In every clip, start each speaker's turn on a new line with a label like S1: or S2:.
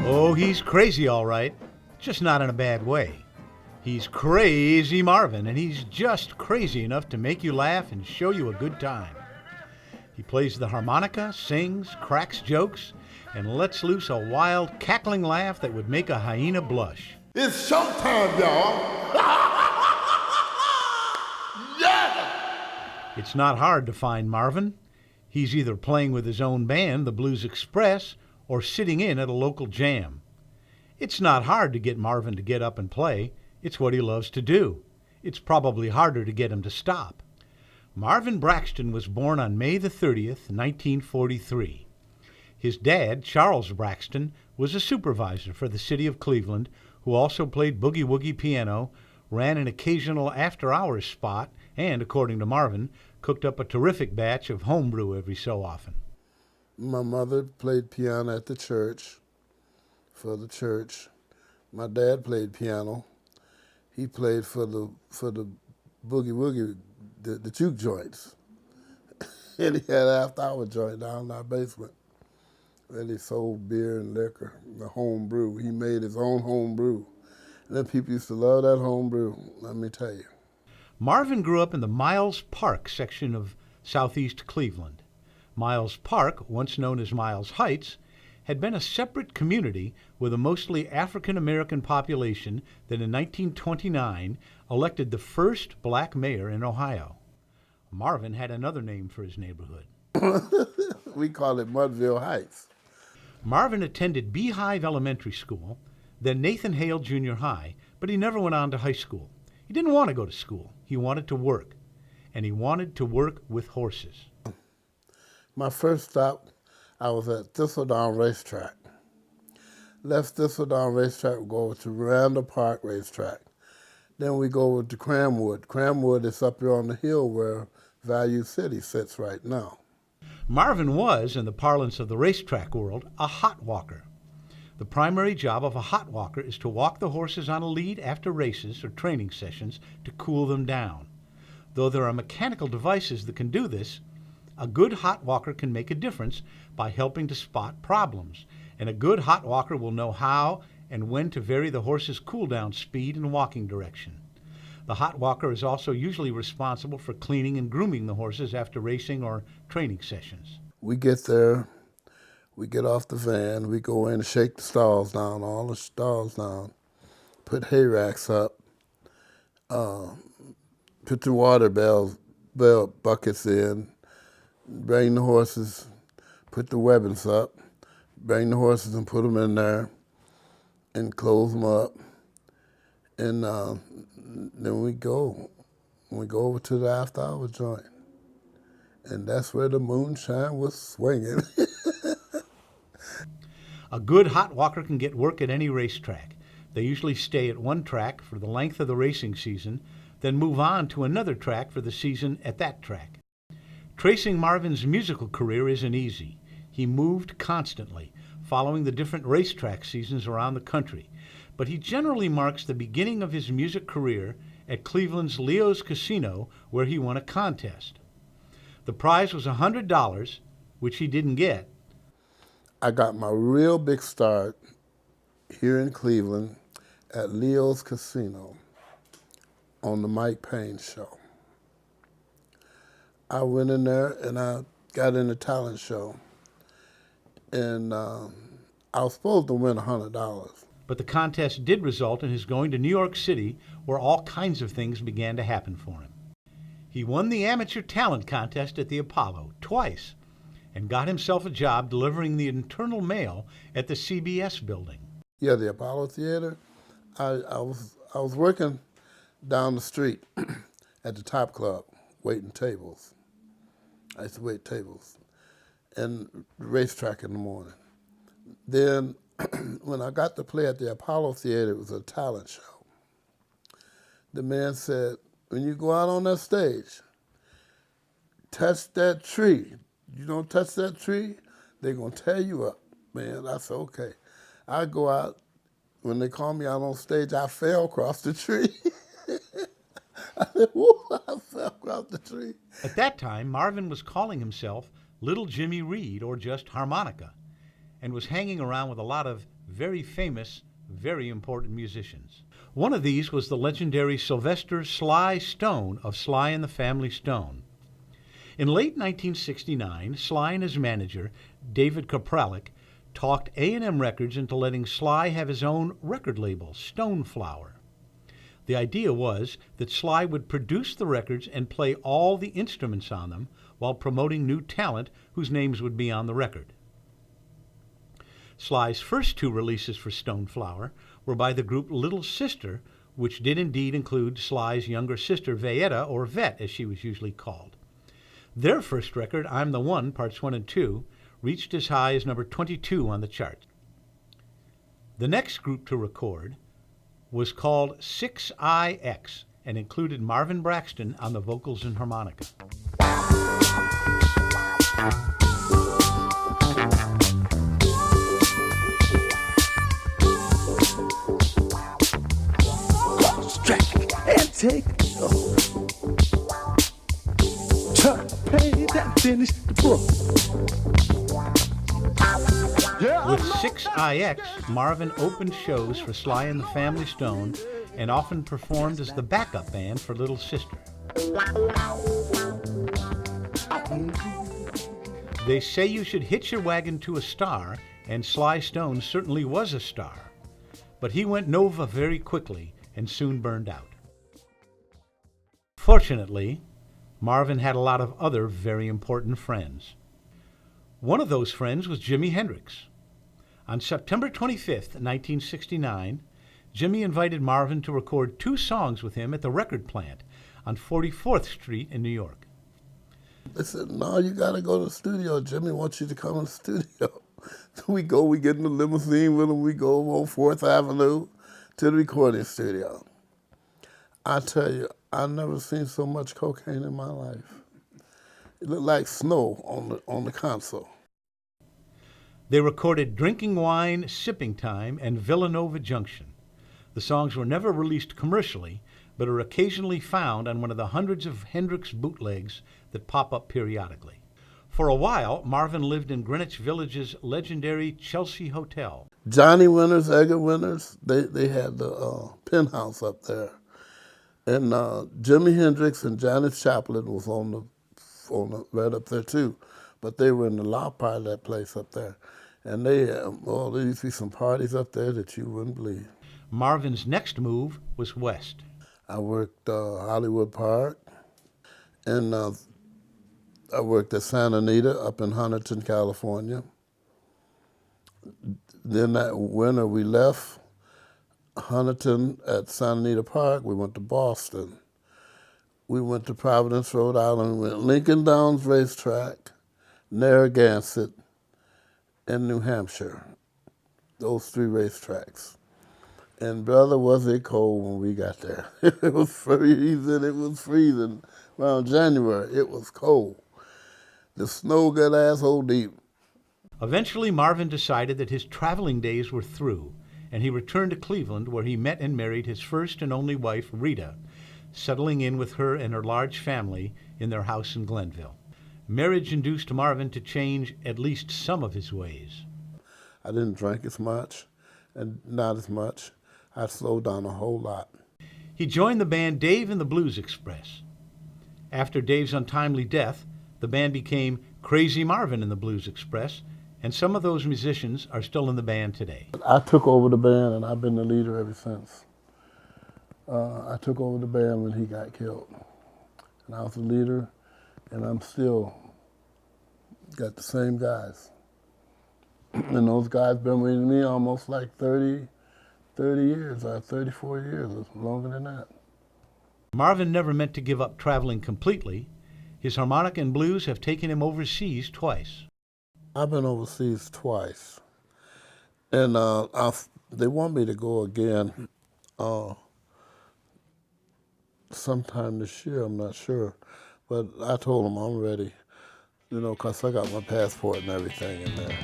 S1: Oh, he's crazy, all right, just not in a bad way. He's Crazy Marvin, and he's just crazy enough to make you laugh and show you a good time. He plays the harmonica, sings, cracks jokes, and lets loose a wild, cackling laugh that would make a hyena blush.
S2: It's showtime, y'all. Yeah!
S1: It's not hard to find Marvin. He's either playing with his own band, the Blues Express, or sitting in at a local jam. It's not hard to get Marvin to get up and play. It's what he loves to do. It's probably harder to get him to stop. Marvin Braxton was born on May the 30th, 1943. His dad, Charles Braxton, was a supervisor for the city of Cleveland, who also played boogie-woogie piano, ran an occasional after-hours spot, and, according to Marvin, cooked up a terrific batch of homebrew every so often.
S2: My mother played piano at the church, for the church. My dad played piano. He played for the boogie-woogie, the juke joints. And he had an after-hour joint down in our basement. And he sold beer and liquor, the home brew. He made his own home brew. And then people used to love that home brew, let me tell you.
S1: Marvin grew up in the Miles Park section of southeast Cleveland. Miles Park, once known as Miles Heights, had been a separate community with a mostly African-American population that in 1929 elected the first black mayor in Ohio. Marvin had another name for his neighborhood.
S2: We call it Mudville Heights.
S1: Marvin attended Beehive Elementary School, then Nathan Hale Junior High, but he never went on to high school. He didn't want to go to school. He wanted to work, and he wanted to work with horses.
S2: My first stop, I was at Thistledown Racetrack. Left Thistledown Racetrack, we go over to Randall Park Racetrack. Then we go over to Cramwood. Cramwood is up here on the hill where Value City sits right now.
S1: Marvin was, in the parlance of the racetrack world, a hot walker. The primary job of a hot walker is to walk the horses on a lead after races or training sessions to cool them down. Though there are mechanical devices that can do this, a good hot walker can make a difference by helping to spot problems, and a good hot walker will know how and when to vary the horse's cool-down speed and walking direction. The hot walker is also usually responsible for cleaning and grooming the horses after racing or training sessions.
S2: We get there, we get off the van, we go in and shake the stalls down, all the stalls down, put hay racks up, put the water bell buckets in, bring the horses, put the weapons up, bring the horses and put them in there and close them up. And then we go over to the after-hour joint. And that's where the moonshine was swinging.
S1: A good hot walker can get work at any racetrack. They usually stay at one track for the length of the racing season, then move on to another track for the season at that track. Tracing Marvin's musical career isn't easy. He moved constantly, following the different racetrack seasons around the country, but he generally marks the beginning of his music career at Cleveland's Leo's Casino, where he won a contest. The prize was $100, which he didn't get.
S2: I got my real big start here in Cleveland at Leo's Casino on the Mike Payne show. I went in there and I got in the talent show, and I was supposed to win $100.
S1: But the contest did result in his going to New York City, where all kinds of things began to happen for him. He won the amateur talent contest at the Apollo twice and got himself a job delivering the internal mail at the CBS building.
S2: Yeah, the Apollo Theater. I was working down the street at the Top Club, waiting tables. I used to wait tables and racetrack in the morning. Then when I got to play at the Apollo Theater, it was a talent show. The man said, when you go out on that stage, touch that tree. You don't touch that tree, they're gonna tear you up, man. I said, okay. I go out, when they call me out on stage, I fell across the tree. I said, whoa, I fell across the tree.
S1: At that time, Marvin was calling himself Little Jimmy Reed, or just Harmonica, and was hanging around with a lot of very famous, very important musicians. One of these was the legendary Sylvester Sly Stone of Sly and the Family Stone. In late 1969, Sly and his manager, David Kapralik, talked A&M Records into letting Sly have his own record label, Stoneflower. The idea was that Sly would produce the records and play all the instruments on them while promoting new talent whose names would be on the record. Sly's first two releases for Stoneflower were by the group Little Sister, which did indeed include Sly's younger sister, Veta, or Vet as she was usually called. Their first record, I'm the One, Parts 1 and 2, reached as high as number 22 on the chart. The next group to record was called 6IX and included Marvin Braxton on the vocals and harmonica.
S2: And take try to pay that finish the book.
S1: With 6IX, Marvin opened shows for Sly and the Family Stone and often performed as the backup band for Little Sister. They say you should hitch your wagon to a star, and Sly Stone certainly was a star. But he went nova very quickly and soon burned out. Fortunately, Marvin had a lot of other very important friends. One of those friends was Jimi Hendrix. On September 25th, 1969, Jimi invited Marvin to record 2 songs with him at the record plant on 44th Street in New York.
S2: They said, no, you got to go to the studio. Jimi wants you to come in the studio. So we get in the limousine with him. We go on 4th Avenue to the recording studio. I tell you, I've never seen so much cocaine in my life. It looked like snow on the console.
S1: They recorded Drinking Wine, Sipping Time, and Villanova Junction. The songs were never released commercially, but are occasionally found on one of the hundreds of Hendrix bootlegs that pop up periodically. For a while, Marvin lived in Greenwich Village's legendary Chelsea Hotel.
S2: Johnny Winters, Edgar Winters, they had the penthouse up there. And Jimi Hendrix and Janis Joplin was on the right up there too. But they were in the loft part of that place up there. And there used to be some parties up there that you wouldn't believe.
S1: Marvin's next move was west.
S2: I worked Hollywood Park, and I worked at Santa Anita up in Huntington, California. Then that winter we left Huntington at Santa Anita Park. We went to Boston. We went to Providence, Rhode Island. We went Lincoln Downs Racetrack, Narragansett, and New Hampshire. Those 3 racetracks. And brother, was it cold when we got there. It was freezing. Around January, it was cold. The snow got asshole deep.
S1: Eventually, Marvin decided that his traveling days were through, and he returned to Cleveland, where he met and married his first and only wife, Rita, settling in with her and her large family in their house in Glenville. Marriage induced Marvin to change at least some of his ways.
S2: I didn't drink as much, and not as much. I slowed down a whole lot.
S1: He joined the band Dave and the Blues Express. After Dave's untimely death, the band became Crazy Marvin and the Blues Express, and some of those musicians are still in the band today.
S2: I took over the band, and I've been the leader ever since. I took over the band when he got killed. And I was the leader, and I'm still got the same guys. And those guys been with me almost like 30 years, 34 years, longer than that.
S1: Marvin never meant to give up traveling completely. His harmonica and blues have taken him overseas twice.
S2: I've been overseas twice. And they want me to go again sometime this year, I'm not sure. But I told them I'm ready, because I got my passport and everything in there.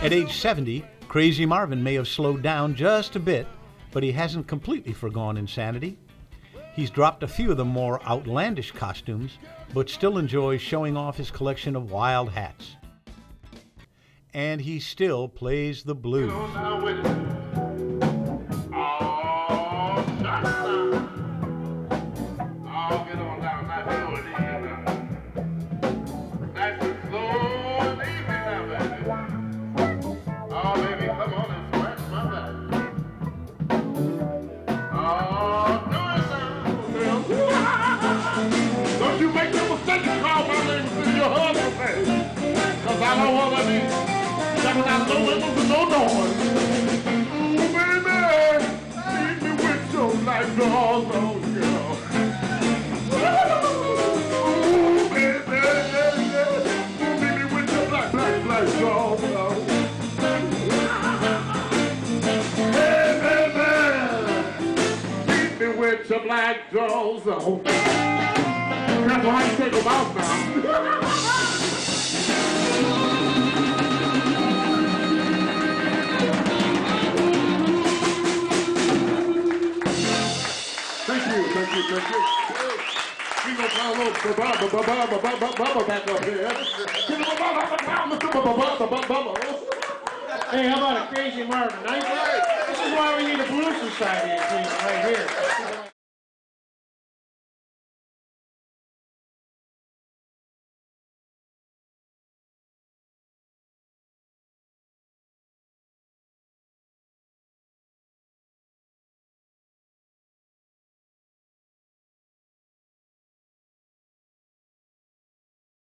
S1: At age 70, Crazy Marvin may have slowed down just a bit, but he hasn't completely forgone insanity. He's dropped a few of the more outlandish costumes, but still enjoys showing off his collection of wild hats. And he still plays the blues.
S3: I don't want to be jumping out no windows with no doors. Ooh, baby, leave me with your black drawers on, girl. Ooh, baby, leave me with your black drawers on. Hey, baby, leave me with your black drawers on. That's why you take them out now. Thank you. We gonna play a little bubba back up here.
S4: Hey, how about a Crazy Marvin? Nice. This is why we need a blues society right here.